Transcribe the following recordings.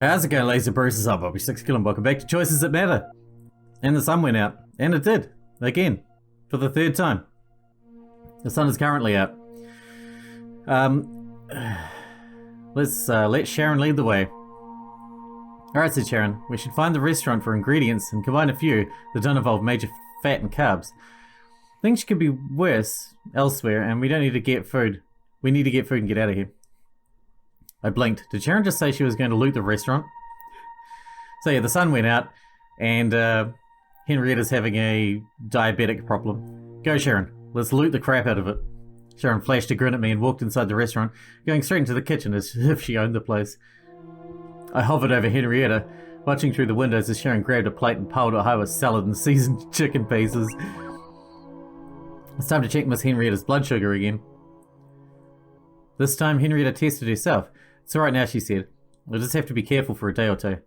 How's it going, laser bruises up? I'll be Sixkilla and welcome back to Choices That Matter. And the sun went out. And it did. Again. For the third time. The sun is currently out. Let's let Sharon lead the way. Alright, said Sharon. We should find the restaurant for ingredients and combine a few that don't involve major fat and carbs. Things could be worse elsewhere and we don't need to get food. We need to get food and get out of here. I blinked. Did Sharon just say she was going to loot the restaurant? So yeah, the sun went out, and Henrietta's having a diabetic problem. Go, Sharon. Let's loot the crap out of it. Sharon flashed a grin at me and walked inside the restaurant, going straight into the kitchen as if she owned the place. I hovered over Henrietta, watching through the windows as Sharon grabbed a plate and piled it high with salad and seasoned chicken pieces. It's time to check Miss Henrietta's blood sugar again. This time, Henrietta tested herself. It's alright now, she said. We'll just have to be careful for a day or two.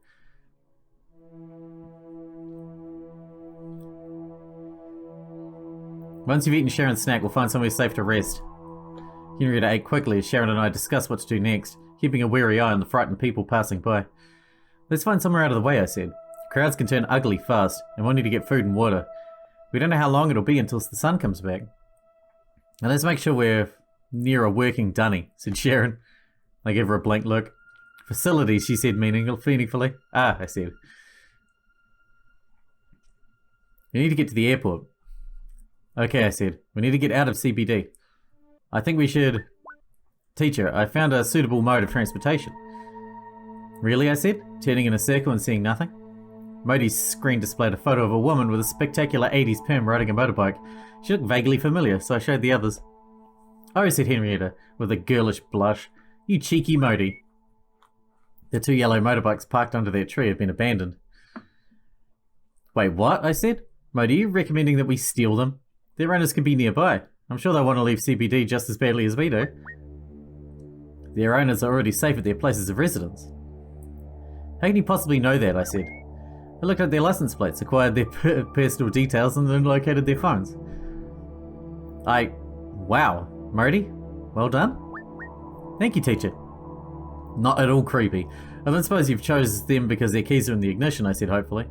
Once you've eaten Sharon's snack, we'll find somewhere safe to rest. Henrietta ate quickly as Sharon and I discussed what to do next, keeping a wary eye on the frightened people passing by. Let's find somewhere out of the way, I said. Crowds can turn ugly fast, and we'll need to get food and water. We don't know how long it'll be until the sun comes back. And let's make sure we're near a working dunny, said Sharon. I gave her a blank look. Facilities, she said meaningfully. Ah, I said. We need to get to the airport. Okay, I said. We need to get out of CBD. I think we should... Teacher, I found a suitable mode of transportation. Really, I said, turning in a circle and seeing nothing. Moti's screen displayed a photo of a woman with a spectacular 80s perm riding a motorbike. She looked vaguely familiar, so I showed the others. Oh, said Henrietta, with a girlish blush. You cheeky Moti. The two yellow motorbikes parked under their tree have been abandoned. Wait, what? I said. Moti, are you recommending that we steal them? Their owners could be nearby. I'm sure they'll want to leave CBD just as badly as we do. Their owners are already safe at their places of residence. How can you possibly know that? I said. I looked at their license plates, acquired their personal details, and then located their phones. Wow. Moti, well done. Thank you, teacher. Not at all creepy. I don't suppose you've chose them because their keys are in the ignition, I said hopefully.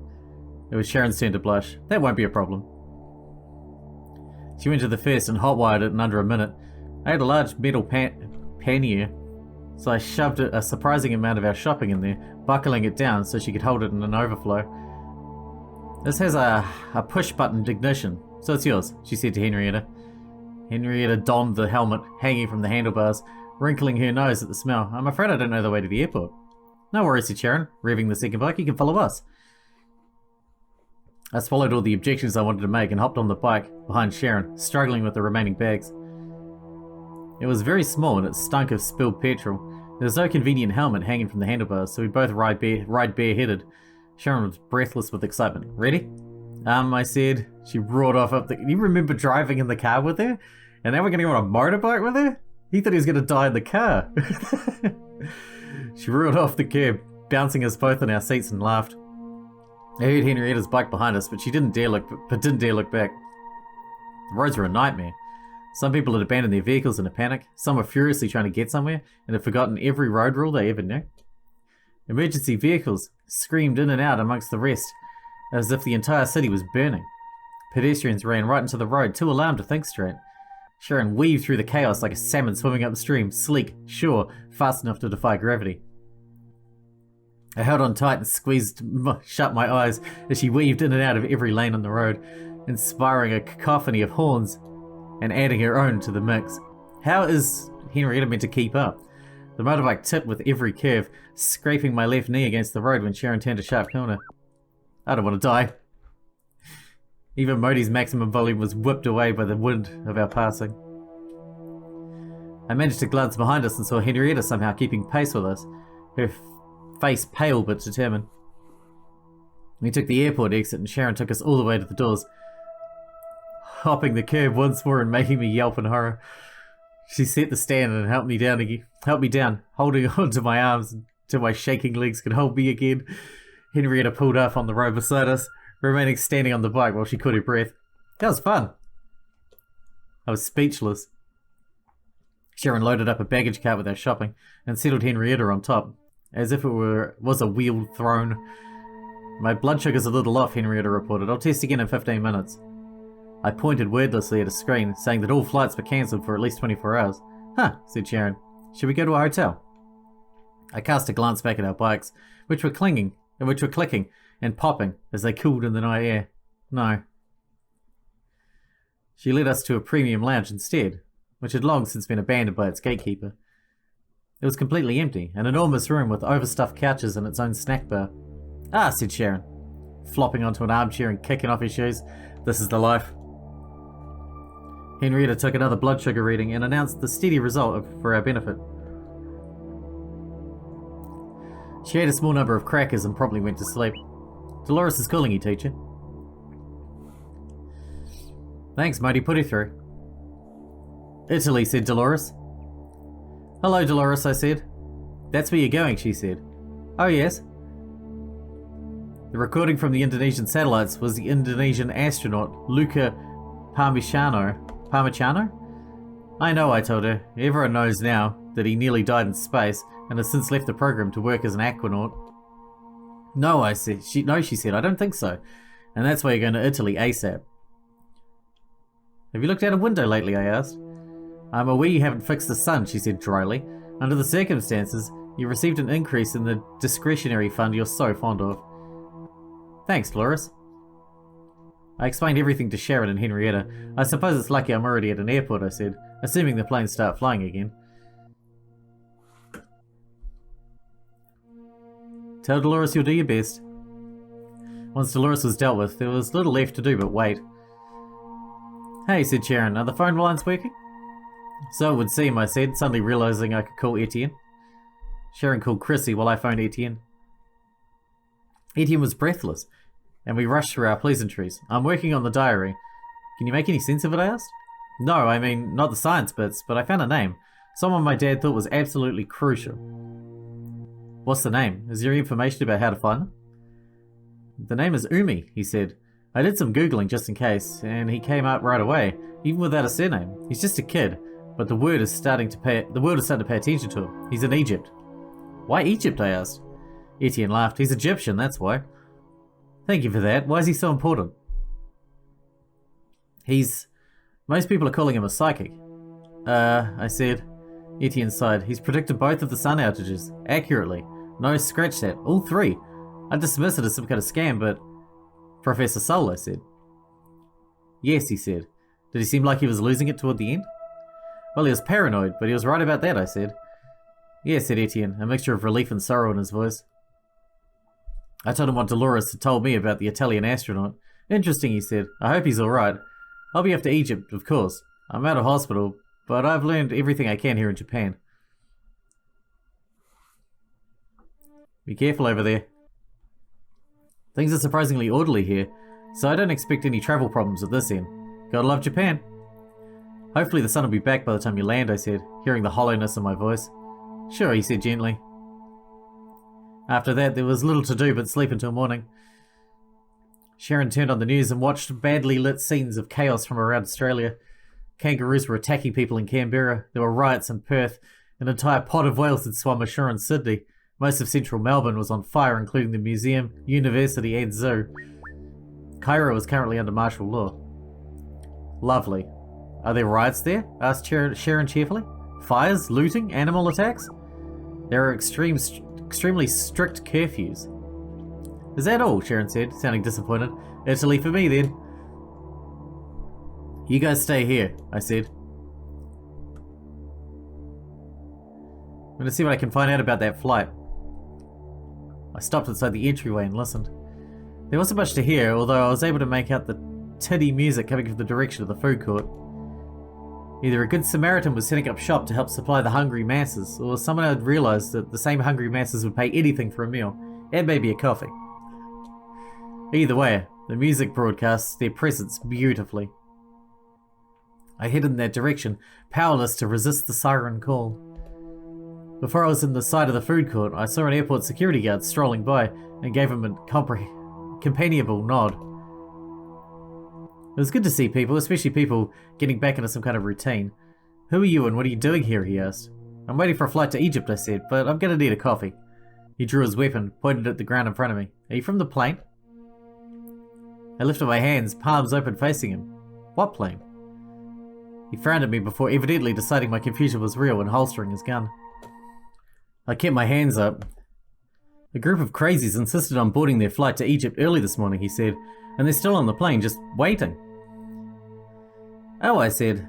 It was Sharon's turn to blush. That won't be a problem. She went to the first and hotwired it in under a minute. I had a large metal pannier, so I shoved a surprising amount of our shopping in there, buckling it down so she could hold it in an overflow. This has a push-button ignition, so it's yours, she said to Henrietta. Henrietta donned the helmet hanging from the handlebars, wrinkling her nose at the smell. I'm afraid I don't know the way to the airport. No worries, said Sharon, revving the second bike. You can follow us. I swallowed all the objections I wanted to make and hopped on the bike behind Sharon, struggling with the remaining bags. It was very small and it stunk of spilled petrol. There was no convenient helmet hanging from the handlebars, so we both ride bareheaded. Sharon was breathless with excitement. Ready? I said. She roared off up the... You remember driving in the car with her? And now we're going to go on a motorbike with her? He thought he was going to die in the car. She roared off the curb, bouncing us both in our seats and laughed. I heard Henrietta's bike behind us, but didn't dare look back. The roads were a nightmare. Some people had abandoned their vehicles in a panic. Some were furiously trying to get somewhere and had forgotten every road rule they ever knew. Emergency vehicles screamed in and out amongst the rest, as if the entire city was burning. Pedestrians ran right into the road, too alarmed to think straight. Sharon weaved through the chaos like a salmon swimming upstream, sleek, sure, fast enough to defy gravity. I held on tight and squeezed shut my eyes as she weaved in and out of every lane on the road, inspiring a cacophony of horns and adding her own to the mix. How is Henrietta meant to keep up? The motorbike tipped with every curve, scraping my left knee against the road when Sharon turned a sharp corner. I don't want to die. Even Moti's maximum volume was whipped away by the wind of our passing. I managed to glance behind us and saw Henrietta somehow keeping pace with us, her face pale but determined. We took the airport exit and Sharon took us all the way to the doors, hopping the curb once more and making me yelp in horror. She set the stand and helped me down, holding on to my arms until my shaking legs could hold me again. Henrietta pulled off on the road beside us, remaining standing on the bike while she caught her breath. That was fun. I was speechless. Sharon loaded up a baggage cart with our shopping and settled Henrietta on top. as if it was a wheeled throne. My blood sugar's a little off, Henrietta reported. I'll test again in 15 minutes. I pointed wordlessly at a screen, saying that all flights were cancelled for at least 24 hours. Huh, said Sharon. Should we go to a hotel? I cast a glance back at our bikes, which were clicking and popping as they cooled in the night air. No. She led us to a premium lounge instead, which had long since been abandoned by its gatekeeper. It was completely empty, an enormous room with overstuffed couches and its own snack bar. Ah, said Sharon, flopping onto an armchair and kicking off his shoes. This is the life. Henrietta took another blood sugar reading and announced the steady result for our benefit. She ate a small number of crackers and promptly went to sleep. Dolores is calling you, teacher. Thanks, Moti, put her through. Italy, said Dolores. Hello, Dolores, I said. That's where you're going, she said. Oh, yes. The recording from the Indonesian satellites was the Indonesian astronaut Luca Parmigiano. I know, I told her. Everyone knows now that he nearly died in space and has since left the program to work as an aquanaut. No, I said. She said, I don't think so. And that's why you're going to Italy ASAP. Have you looked out a window lately, I asked. I'm aware you haven't fixed the sun, she said dryly. Under the circumstances, you received an increase in the discretionary fund you're so fond of. Thanks, Dolores. I explained everything to Sharon and Henrietta. I suppose it's lucky I'm already at an airport, I said, assuming the planes start flying again. Tell Dolores you'll do your best. Once Dolores was dealt with, there was little left to do but wait. Hey, said Sharon, are the phone lines working? So it would seem, I said, suddenly realising I could call Etienne. Sharon called Chrissy while I phoned Etienne. Etienne was breathless, and we rushed through our pleasantries. I'm working on the diary. Can you make any sense of it, I asked? No, I mean, not the science bits, but I found a name. Someone my dad thought was absolutely crucial. What's the name? Is there information about how to find them? The name is Umi, he said. I did some Googling just in case, and he came up right away, even without a surname. He's just a kid, but the world is starting to pay attention to him. He's in Egypt. Why Egypt, I asked. Etienne laughed. He's Egyptian, that's why. Thank you for that. Why is he so important? Most people are calling him a psychic. I said. Etienne sighed. He's predicted both of the sun outages. Accurately. No, scratch that. All three. I dismiss it as some kind of scam, but... Professor Soul, I said. Yes, he said. Did he seem like he was losing it toward the end? Well, he was paranoid, but he was right about that, I said. Yes, said Etienne, a mixture of relief and sorrow in his voice. I told him what Dolores had told me about the Italian astronaut. Interesting, he said. I hope he's alright. I'll be off to Egypt, of course. I'm out of hospital, but I've learned everything I can here in Japan. Be careful over there. Things are surprisingly orderly here, so I don't expect any travel problems at this end. Gotta love Japan. Hopefully the sun will be back by the time you land, I said, hearing the hollowness in my voice. Sure, he said gently. After that, there was little to do but sleep until morning. Sharon turned on the news and watched badly lit scenes of chaos from around Australia. Kangaroos were attacking people in Canberra. There were riots in Perth. An entire pod of whales had swum ashore in Sydney. Most of central Melbourne was on fire, including the museum, university and zoo. Cairo is currently under martial law. Lovely. Are there riots there? Asked Sharon cheerfully. Fires? Looting? Animal attacks? There are extremely strict curfews. Is that all? Sharon said, sounding disappointed. Italy for me, then. You guys stay here, I said. I'm going to see what I can find out about that flight. I stopped outside the entryway and listened. There wasn't much to hear, although I was able to make out the tiddy music coming from the direction of the food court. Either a good Samaritan was setting up shop to help supply the hungry masses, or someone had realised that the same hungry masses would pay anything for a meal, and maybe a coffee. Either way, the music broadcasts their presence beautifully. I headed in that direction, powerless to resist the siren call. Before I was in the side of the food court, I saw an airport security guard strolling by and gave him a companionable nod. It was good to see people, especially people getting back into some kind of routine. Who are you and what are you doing here, he asked. I'm waiting for a flight to Egypt, I said, but I'm going to need a coffee. He drew his weapon, pointed at the ground in front of me. Are you from the plane? I lifted my hands, palms open facing him. What plane? He frowned at me before evidently deciding my confusion was real and holstering his gun. I kept my hands up. A group of crazies insisted on boarding their flight to Egypt early this morning, he said, and they're still on the plane, just waiting. Oh, I said.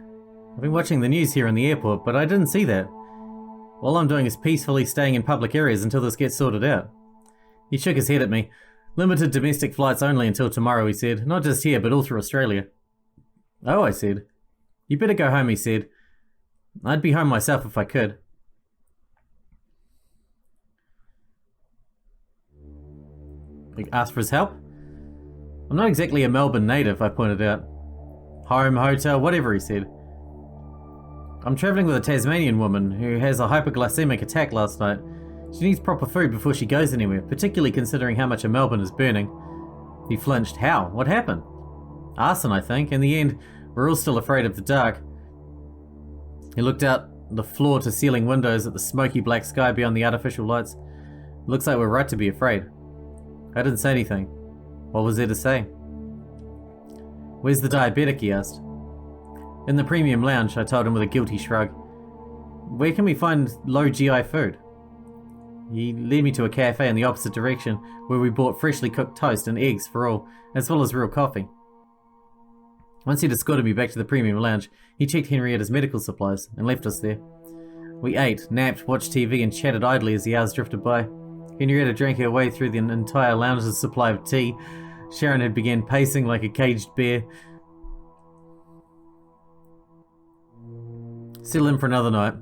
I've been watching the news here in the airport, but I didn't see that. All I'm doing is peacefully staying in public areas until this gets sorted out. He shook his head at me. Limited domestic flights only until tomorrow, he said. Not just here, but all through Australia. Oh, I said. You better go home, he said. I'd be home myself if I could. He asked for his help? I'm not exactly a Melbourne native, I pointed out. Home, hotel, whatever, he said. I'm travelling with a Tasmanian woman who has a hypoglycemic attack last night. She needs proper food before she goes anywhere, particularly considering how much of Melbourne is burning. He flinched. How? What happened? Arson, I think. In the end, we're all still afraid of the dark. He looked out the floor-to-ceiling windows at the smoky black sky beyond the artificial lights. Looks like we're right to be afraid. I didn't say anything. What was there to say? Where's the diabetic, he asked. In the premium lounge, I told him with a guilty shrug. Where can we find low GI food? He led me to a cafe in the opposite direction where we bought freshly cooked toast and eggs for all, as well as real coffee. Once he'd escorted me back to the premium lounge, he checked Henrietta's medical supplies and left us there. We ate, napped, watched TV and chatted idly as the hours drifted by. Henrietta drank her way through the entire lounge's supply of tea. Sharon had begun pacing like a caged bear. Settle in for another night.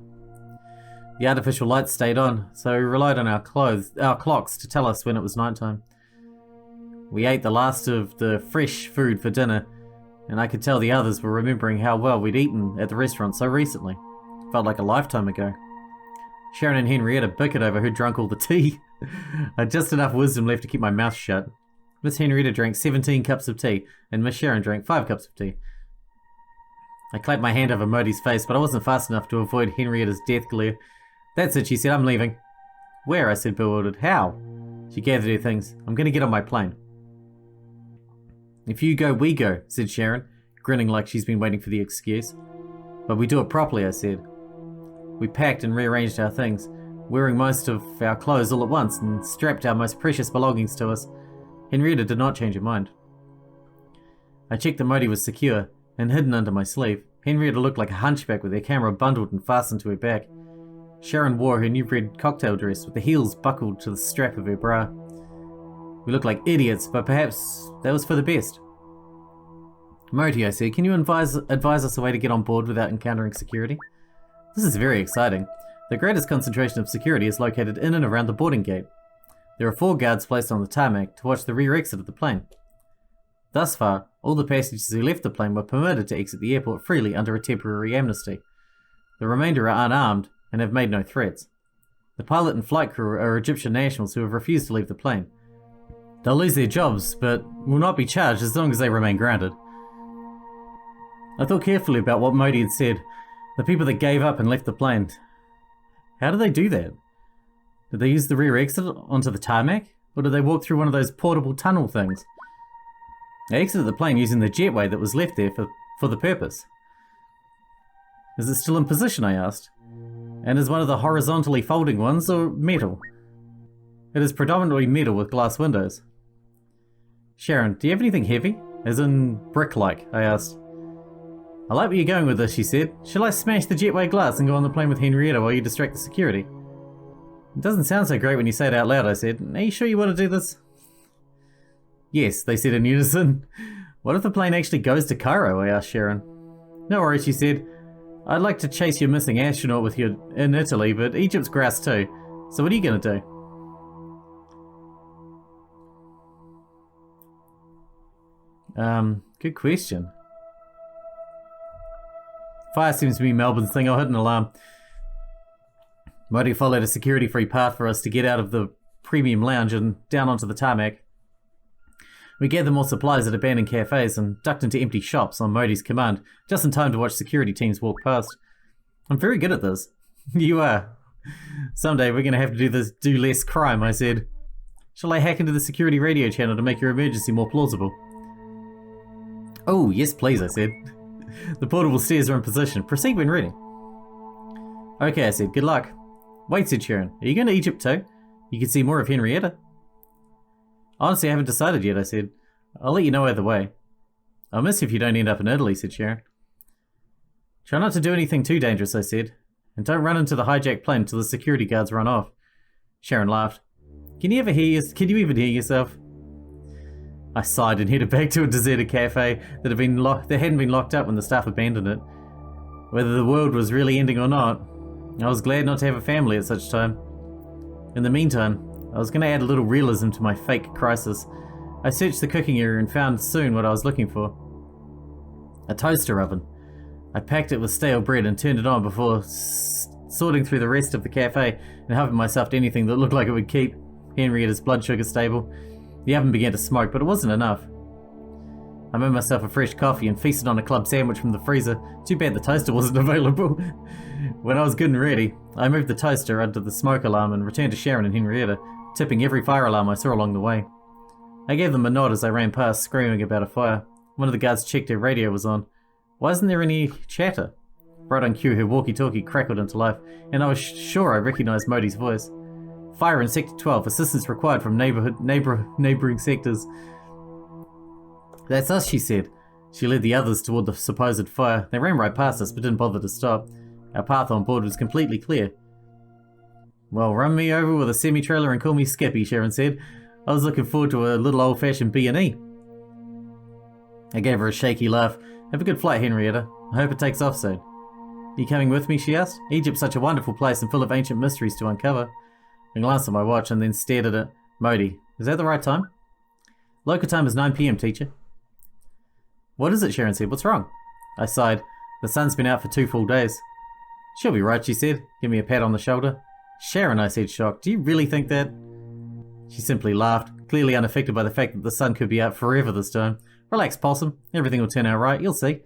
The artificial lights stayed on, so we relied on our clocks to tell us when it was nighttime. We ate the last of the fresh food for dinner, and I could tell the others were remembering how well we'd eaten at the restaurant so recently. Felt like a lifetime ago. Sharon and Henrietta bickered over who drank all the tea. I had just enough wisdom left to keep my mouth shut. Miss Henrietta drank 17 cups of tea, and Miss Sharon drank 5 cups of tea. I clapped my hand over Moti's face, but I wasn't fast enough to avoid Henrietta's death glare. That's it, she said. I'm leaving. Where? I said, bewildered. How? She gathered her things. I'm going to get on my plane. If you go, we go, said Sharon, grinning like she's been waiting for the excuse. But we do it properly, I said. We packed and rearranged our things, wearing most of our clothes all at once, and strapped our most precious belongings to us. Henrietta did not change her mind. I checked that Moti was secure and hidden under my sleeve. Henrietta looked like a hunchback with her camera bundled and fastened to her back. Sharon wore her new red cocktail dress with the heels buckled to the strap of her bra. We looked like idiots, but perhaps that was for the best. Moti, I said, can you advise us a way to get on board without encountering security? This is very exciting. The greatest concentration of security is located in and around the boarding gate. There are 4 guards placed on the tarmac to watch the rear exit of the plane. Thus far, all the passengers who left the plane were permitted to exit the airport freely under a temporary amnesty. The remainder are unarmed and have made no threats. The pilot and flight crew are Egyptian nationals who have refused to leave the plane. They'll lose their jobs, but will not be charged as long as they remain grounded. I thought carefully about what Moti had said. The people that gave up and left the plane. How did they do that? Did they use the rear exit onto the tarmac? Or did they walk through one of those portable tunnel things? They exited the plane using the jetway that was left there for the purpose. Is it still in position, I asked? And is one of the horizontally folding ones or metal? It is predominantly metal with glass windows. Sharon, do you have anything heavy? As in brick-like, I asked. I like where you're going with this, she said. Shall I smash the jetway glass and go on the plane with Henrietta while you distract the security? It doesn't sound so great when you say it out loud, I said. Are you sure you want to do this? Yes, they said in unison. What if the plane actually goes to Cairo, I asked Sharon. No worries, she said. I'd like to chase your missing astronaut with you in Italy, but Egypt's grass too. So what are you going to do? Good question. Fire seems to be Melbourne's thing. I'll hit an alarm. Moti followed a security-free path for us to get out of the premium lounge and down onto the tarmac. We gathered more supplies at abandoned cafes and ducked into empty shops on Moti's command, just in time to watch security teams walk past. I'm very good at this. You are. Someday we're going to have to do less crime, I said. Shall I hack into the security radio channel to make your emergency more plausible? Oh, yes please, I said. The portable stairs are in position. Proceed when ready. Okay, I said. Good luck. Wait, said Sharon. Are you going to Egypt too? You can see more of Henrietta. Honestly, I haven't decided yet, I said. I'll let you know either way. I'll miss you if you don't end up in Italy, said Sharon. Try not to do anything too dangerous, I said. And don't run into the hijacked plane until the security guards run off. Sharon laughed. Can you even hear yourself? I sighed and headed back to a deserted cafe that hadn't been locked up when the staff abandoned it. Whether the world was really ending or not, I was glad not to have a family at such time. In the meantime, I was going to add a little realism to my fake crisis. I searched the cooking area and found soon what I was looking for. A toaster oven. I packed it with stale bread and turned it on before sorting through the rest of the cafe and helping myself to anything that looked like it would keep Henrietta's blood sugar stable. The oven began to smoke, but it wasn't enough. I made myself a fresh coffee and feasted on a club sandwich from the freezer. Too bad the toaster wasn't available. When I was good and ready, I moved the toaster under the smoke alarm and returned to Sharon and Henrietta, tipping every fire alarm I saw along the way. I gave them a nod as I ran past, screaming about a fire. One of the guards checked her radio was on. Why isn't there any chatter? Right on cue, her walkie-talkie crackled into life, and I was sure I recognized Moti's voice. Fire in Sector 12. Assistance required from neighboring sectors. That's us, she said. She led the others toward the supposed fire. They ran right past us, but didn't bother to stop. Our path on board was completely clear. Well, run me over with a semi-trailer and call me Skippy, Sharon said. I was looking forward to a little old-fashioned B&E. I gave her a shaky laugh. Have a good flight, Henrietta. I hope it takes off soon. Are you coming with me, she asked. Egypt's such a wonderful place and full of ancient mysteries to uncover. I glanced at my watch and then stared at it. Moti, is that the right time? Local time is 9 p.m, teacher. What is it, Sharon said. What's wrong? I sighed. The sun's been out for 2 full days. She'll be right, she said. Give me a pat on the shoulder. Sharon, I said, shocked. Do you really think that? She simply laughed, clearly unaffected by the fact that the sun could be out forever this time. Relax, Possum. Everything will turn out right. You'll see.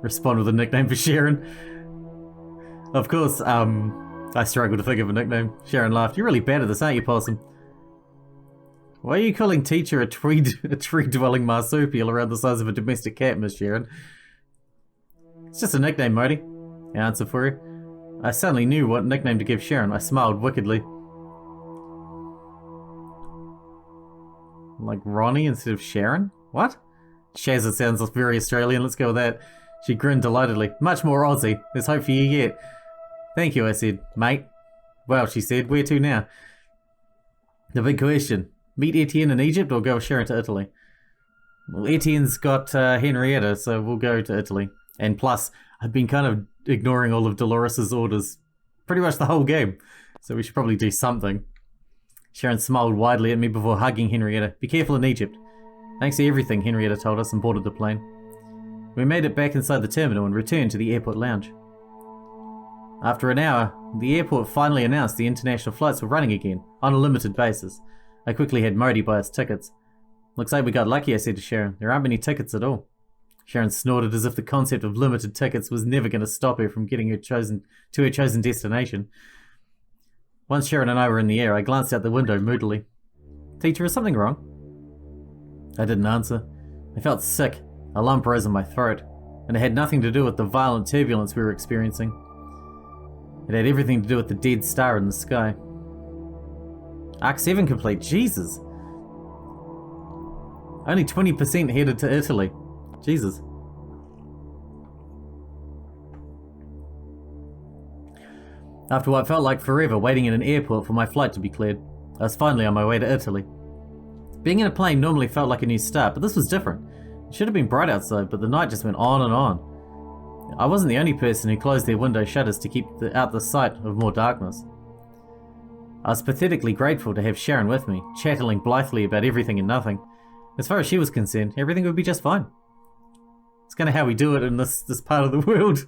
Respond with a nickname for Sharon. Of course, I struggled to think of a nickname. Sharon laughed. You're really bad at this, aren't you, Possum? Why are you calling teacher a tree-dwelling marsupial around the size of a domestic cat, Miss Sharon? It's just a nickname, Moti. I answered for her. I suddenly knew what nickname to give Sharon. I smiled wickedly. Like Ronnie instead of Sharon? What? Shazza sounds very Australian. Let's go with that. She grinned delightedly. Much more Aussie. There's hope for you yet. Thank you, I said. Mate. Well, she said. Where to now? The big question. Meet Etienne in Egypt or go with Sharon to Italy? Well, Etienne's got Henrietta, so we'll go to Italy. And plus, I've been kind of ignoring all of Dolores's orders pretty much the whole game. So we should probably do something. Sharon smiled widely at me before hugging Henrietta. Be careful in Egypt. Thanks to everything, Henrietta told us and boarded the plane. We made it back inside the terminal and returned to the airport lounge. After an hour, the airport finally announced the international flights were running again, on a limited basis. I quickly had Moti buy us tickets. Looks like we got lucky, I said to Sharon. There aren't many tickets at all. Sharon snorted as if the concept of limited tickets was never going to stop her from getting her chosen destination. Once Sharon and I were in the air, I glanced out the window moodily. Teacher, is something wrong? I didn't answer. I felt sick. A lump rose in my throat, and it had nothing to do with the violent turbulence we were experiencing. It had everything to do with the dead star in the sky. Arc 7 complete. Jesus! Only 20% headed to Italy. Jesus. After what felt like forever waiting in an airport for my flight to be cleared, I was finally on my way to Italy. Being in a plane normally felt like a new start, but this was different. It should have been bright outside, but the night just went on and on. I wasn't the only person who closed their window shutters to keep out the sight of more darkness. I was pathetically grateful to have Sharon with me, chattering blithely about everything and nothing. As far as she was concerned, everything would be just fine. It's kind of how we do it in this part of the world.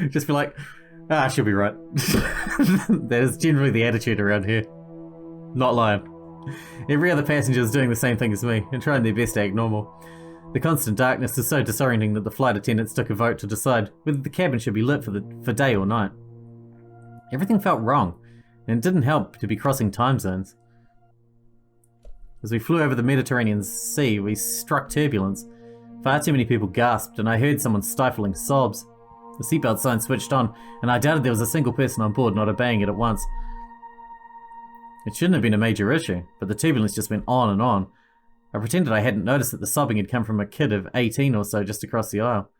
Just be like, she'll be right. That is generally the attitude around here. Not lying. Every other passenger is doing the same thing as me and trying their best to act normal. The constant darkness is so disorienting that the flight attendants took a vote to decide whether the cabin should be lit for day or night. Everything felt wrong, and it didn't help to be crossing time zones. As we flew over the Mediterranean Sea, we struck turbulence. Far too many people gasped, and I heard someone stifling sobs. The seatbelt sign switched on, and I doubted there was a single person on board not obeying it at once. It shouldn't have been a major issue, but the turbulence just went on and on. I pretended I hadn't noticed that the sobbing had come from a kid of 18 or so just across the aisle.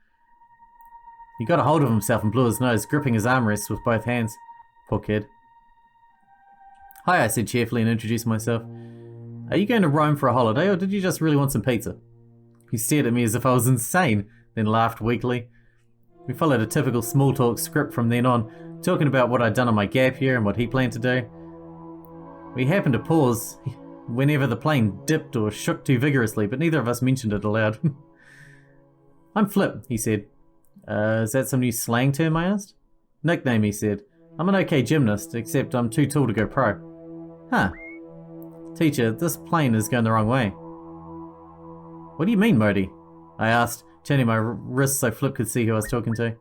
He got a hold of himself and blew his nose, gripping his armrests with both hands. Poor kid. Hi, I said cheerfully and introduced myself. Are you going to Rome for a holiday, or did you just really want some pizza? He stared at me as if I was insane, then laughed weakly. We followed a typical small talk script from then on, talking about what I'd done on my gap year and what he planned to do. We happened to pause whenever the plane dipped or shook too vigorously, but neither of us mentioned it aloud. I'm Flip, he said. Is that some new slang term, I asked? Nickname, he said. I'm an okay gymnast, except I'm too tall to go pro. Huh. Teacher, this plane is going the wrong way. What do you mean, Moti? I asked, turning my wrist so Flip could see who I was talking to.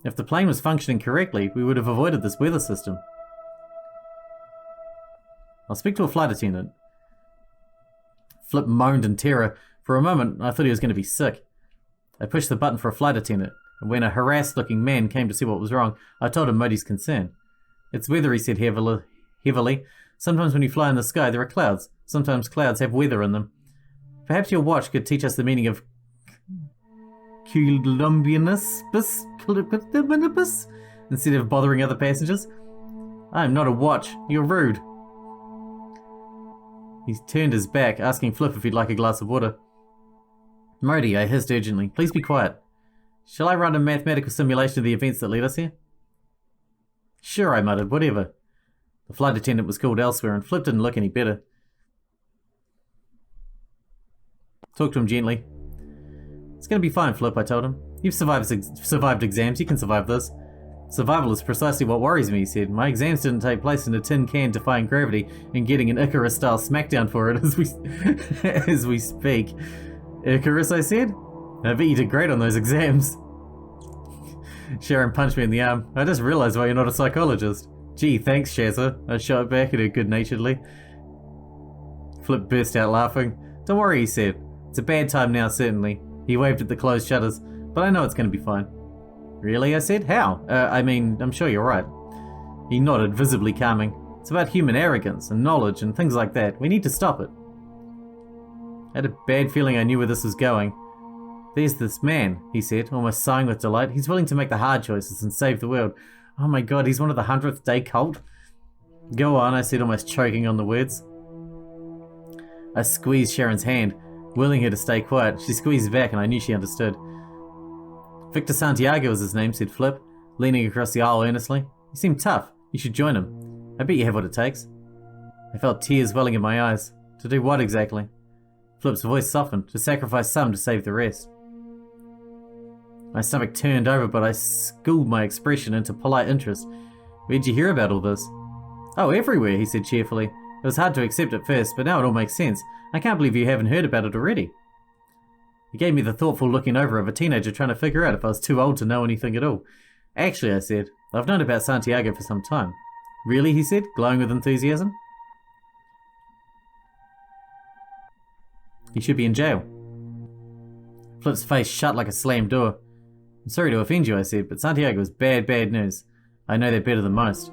If the plane was functioning correctly, we would have avoided this weather system. I'll speak to a flight attendant. Flip moaned in terror. For a moment, I thought he was going to be sick. I pushed the button for a flight attendant, and when a harassed-looking man came to see what was wrong, I told him Moti's concern. It's weather, he said heavily. Sometimes when you fly in the sky, there are clouds. Sometimes clouds have weather in them. Perhaps your watch could teach us the meaning of Columbianus instead of bothering other passengers. I am not a watch. You're rude. He turned his back, asking Flip if he'd like a glass of water. Moti, I hissed urgently. Please be quiet. Shall I run a mathematical simulation of the events that led us here? Sure, I muttered. Whatever. The flight attendant was called elsewhere, and Flip didn't look any better. Talked to him gently. It's going to be fine, Flip, I told him. You've survived exams. You can survive this. Survival is precisely what worries me, he said. My exams didn't take place in a tin can defying gravity and getting an Icarus-style smackdown for it as we speak. Icarus, I said? I bet you did great on those exams. Sharon punched me in the arm. I just realized why you're not a psychologist. Gee, thanks, Shazza. I shot back at her good-naturedly. Flip burst out laughing. Don't worry, he said. It's a bad time now, certainly. He waved at the closed shutters, but I know it's going to be fine. Really, I said? How? I'm sure you're right. He nodded, visibly calming. It's about human arrogance and knowledge and things like that. We need to stop it. I had a bad feeling I knew where this was going. There's this man, he said, almost sighing with delight. He's willing to make the hard choices and save the world. Oh my god, he's one of the 100th Day Cult? Go on, I said, almost choking on the words. I squeezed Sharon's hand, willing her to stay quiet. She squeezed back and I knew she understood. Victor Santiago is his name, said Flip, leaning across the aisle earnestly. You seem tough. You should join him. I bet you have what it takes. I felt tears welling in my eyes. To do what exactly? Flip's voice softened. To sacrifice some to save the rest. My stomach turned over, but I schooled my expression into polite interest. Where'd you hear about all this? Oh, everywhere, he said cheerfully. It was hard to accept at first, but now it all makes sense. I can't believe you haven't heard about it already. He gave me the thoughtful looking over of a teenager trying to figure out if I was too old to know anything at all. Actually, I said, I've known about Santiago for some time. Really, he said, glowing with enthusiasm. He should be in jail. Flip's face shut like a slammed door. I'm sorry to offend you, I said, but Santiago is bad news. I know that better than most.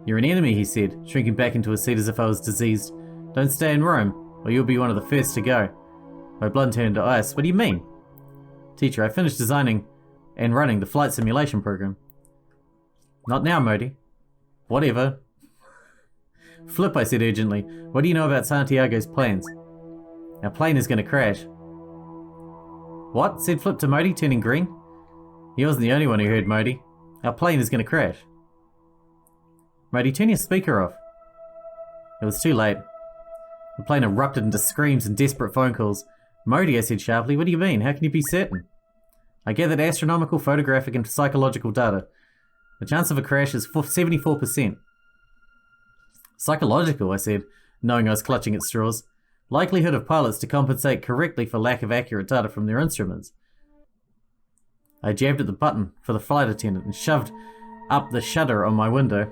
You're an enemy, he said, shrinking back into his seat as if I was diseased. Don't stay in Rome, or you'll be one of the first to go. My blood turned to ice. What do you mean? Teacher, I finished designing and running the flight simulation program. Not now, Moti. Whatever. Flip, I said urgently. What do you know about Santiago's plans? Our plane is going to crash. What? Said Flip to Moti, turning green. He wasn't the only one who heard Moti. Our plane is going to crash. Moti, turn your speaker off. It was too late. The plane erupted into screams and desperate phone calls. Moti, I said sharply, what do you mean? How can you be certain? I gathered astronomical, photographic and psychological data. The chance of a crash is 74%. Psychological, I said, knowing I was clutching at straws. Likelihood of pilots to compensate correctly for lack of accurate data from their instruments. I jabbed at the button for the flight attendant and shoved up the shutter on my window.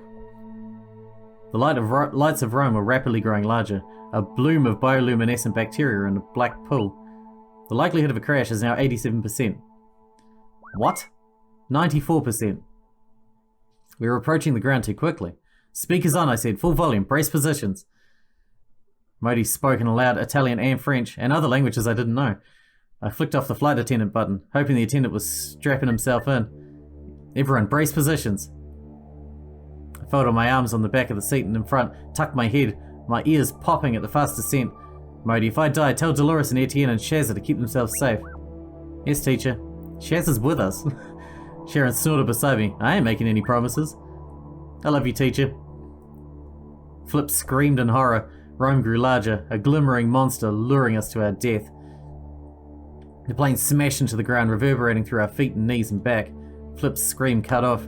The lights of Rome were rapidly growing larger, a bloom of bioluminescent bacteria in a black pool. The likelihood of a crash is now 87%. What? 94%. We were approaching the ground too quickly. Speakers on, I said. Full volume. Brace positions. Moti spoke in loud Italian and French, and other languages I didn't know. I flicked off the flight attendant button, hoping the attendant was strapping himself in. Everyone, brace positions. I folded my arms on the back of the seat and in front, tucked my head, my ears popping at the fast descent. Moti, if I die, tell Dolores and Etienne and Shazza to keep themselves safe. Yes, teacher. Shazza's with us. Sharon snorted beside me. I ain't making any promises. I love you, teacher. Flip screamed in horror. Rome grew larger, a glimmering monster luring us to our death. The plane smashed into the ground, reverberating through our feet and knees and back. Flip's scream cut off.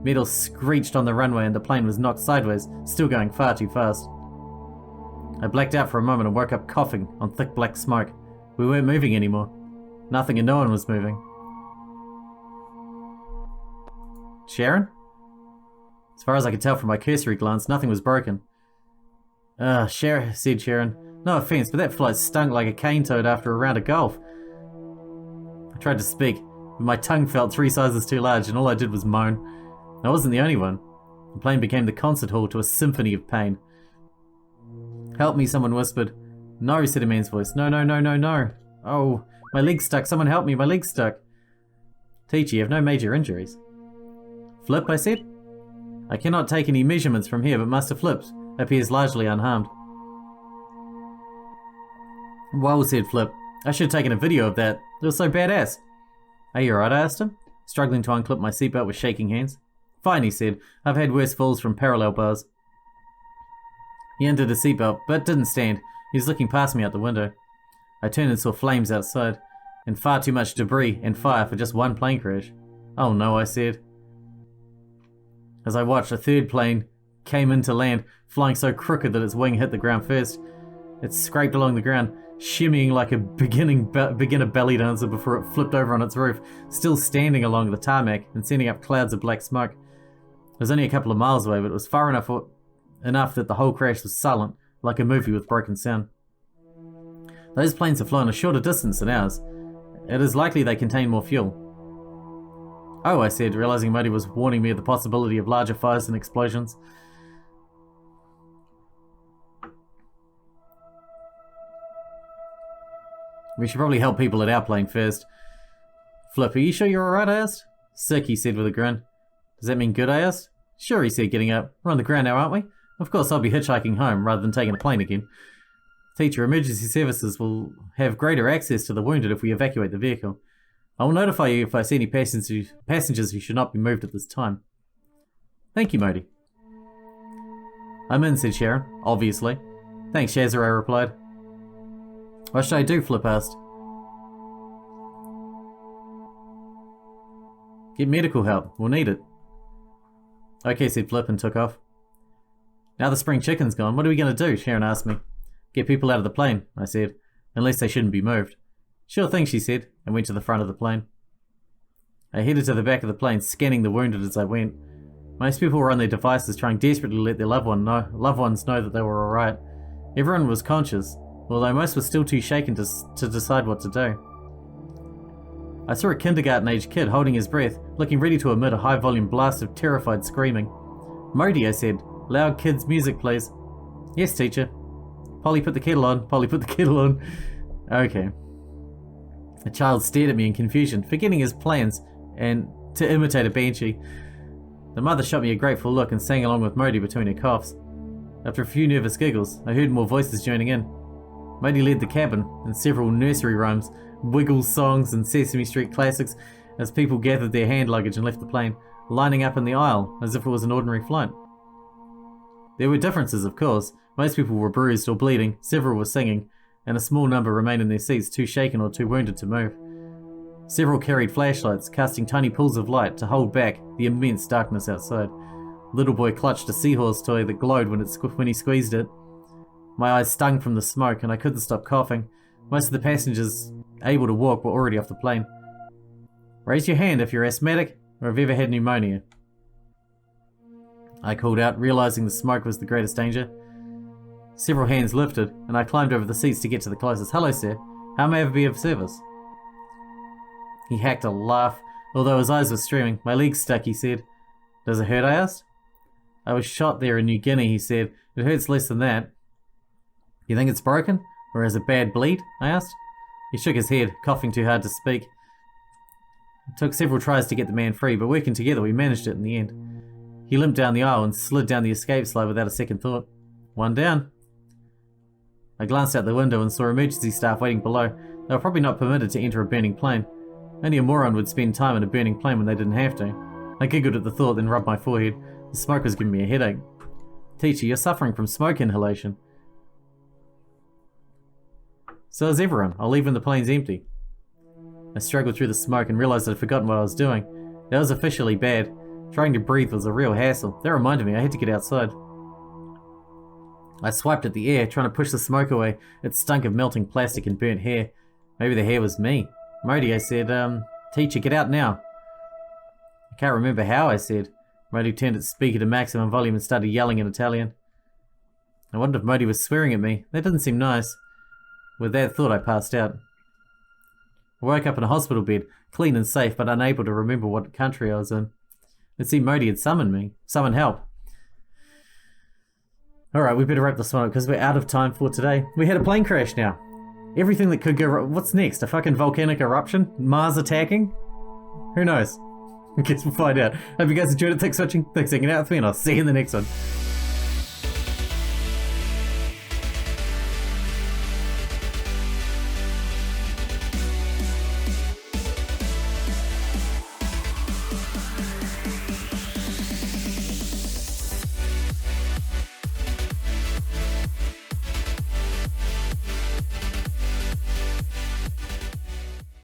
Metal screeched on the runway and the plane was knocked sideways, still going far too fast. I blacked out for a moment and woke up coughing on thick black smoke. We weren't moving anymore. Nothing and no one was moving. Sharon? As far as I could tell from my cursory glance, nothing was broken. Sharon, said Sharon. No offense, but that flight stunk like a cane toad after a round of golf. I tried to speak, but my tongue felt 3 sizes too large and all I did was moan. I wasn't the only one. The plane became the concert hall to a symphony of pain. Help me, someone whispered. No, said a man's voice. No, no, no, no, no. Oh, my leg's stuck. Someone help me, my leg's stuck. Teacher, you have no major injuries. Flip, I said. I cannot take any measurements from here, but Master Flip appears largely unharmed. Well, said Flip. I should have taken a video of that. It was so badass. Are you alright? I asked him, struggling to unclip my seatbelt with shaking hands. Fine, he said. I've had worse falls from parallel bars. He undid his seatbelt, but didn't stand. He was looking past me out the window. I turned and saw flames outside, and far too much debris and fire for just one plane crash. Oh no, I said. As I watched, a third plane came into land, flying so crooked that its wing hit the ground first. It scraped along the ground, shimmying like a beginner belly dancer before it flipped over on its roof, still standing along the tarmac and sending up clouds of black smoke. It was only a couple of miles away, but it was far enough that the whole crash was silent, like a movie with broken sound. Those planes have flown a shorter distance than ours. It is likely they contain more fuel. Oh, I said, realizing Moti was warning me of the possibility of larger fires and explosions. We should probably help people at our plane first. Flip, are you sure you're alright? I asked. Sick, he said with a grin. Does that mean good? I asked. Sure, he said, getting up. We're on the ground now, aren't we? Of course, I'll be hitchhiking home rather than taking a plane again. Teacher, emergency services will have greater access to the wounded if we evacuate the vehicle. I will notify you if I see any passengers who should not be moved at this time. Thank you, Moti. I'm in, said Sharon, obviously. Thanks, Shazza, I replied. What should I do? Flip asked. Get medical help. We'll need it. Okay, said Flip and took off. Now the spring chicken's gone, what are we going to do? Sharon asked me. Get people out of the plane, I said, unless they shouldn't be moved. Sure thing, she said, and went to the front of the plane. I headed to the back of the plane, scanning the wounded as I went. Most people were on their devices, trying desperately to let their loved ones know that they were alright. Everyone was conscious, although most were still too shaken to decide what to do. I saw a kindergarten-aged kid holding his breath, looking ready to emit a high-volume blast of terrified screaming. Moti, I said. Loud kids' music, please. Yes, teacher. Polly, put the kettle on. Polly, put the kettle on. Okay. The child stared at me in confusion, forgetting his plans and to imitate a banshee. The mother shot me a grateful look and sang along with Moti between her coughs. After a few nervous giggles, I heard more voices joining in. Moti led the cabin in several nursery rhymes, Wiggles songs and Sesame Street classics as people gathered their hand luggage and left the plane, lining up in the aisle as if it was an ordinary flight. There were differences, of course. Most people were bruised or bleeding, several were singing, and a small number remained in their seats, too shaken or too wounded to move. Several carried flashlights, casting tiny pools of light to hold back the immense darkness outside. The little boy clutched a seahorse toy that glowed when he squeezed it. My eyes stung from the smoke and I couldn't stop coughing. Most of the passengers able to walk were already off the plane. Raise your hand if you're asthmatic or have ever had pneumonia. I called out, realizing the smoke was the greatest danger. Several hands lifted, and I climbed over the seats to get to the closest. Hello, sir. How may I be of service? He hacked a laugh, although his eyes were streaming. My leg's stuck, he said. Does it hurt, I asked. I was shot there in New Guinea, he said. It hurts less than that. You think it's broken? Or has a bad bleed? I asked. He shook his head, coughing too hard to speak. It took several tries to get the man free, but working together we managed it in the end. He limped down the aisle and slid down the escape slide without a second thought. One down. I glanced out the window and saw emergency staff waiting below. They were probably not permitted to enter a burning plane. Only a moron would spend time in a burning plane when they didn't have to. I giggled at the thought, then rubbed my forehead. The smoke was giving me a headache. Teacher, you're suffering from smoke inhalation. So is everyone. I'll leave when the plane's empty. I struggled through the smoke and realized I'd forgotten what I was doing. That was officially bad. Trying to breathe was a real hassle. That reminded me I had to get outside. I swiped at the air, trying to push the smoke away. It stunk of melting plastic and burnt hair. Maybe the hair was me. Moti, I said, teacher, get out now. I can't remember how, I said. Moti turned its speaker to maximum volume and started yelling in Italian. I wondered if Moti was swearing at me. That didn't seem nice. With that thought, I passed out. I woke up in a hospital bed, clean and safe, but unable to remember what country I was in. It seemed Moti had summoned help. Alright, we better wrap this one up because we're out of time for today. We had a plane crash now. Everything that could go wrong. What's next? A fucking volcanic eruption? Mars attacking? Who knows? I guess we'll find out. Hope you guys enjoyed it. Thanks for watching. Thanks for hanging out with me, and I'll see you in the next one.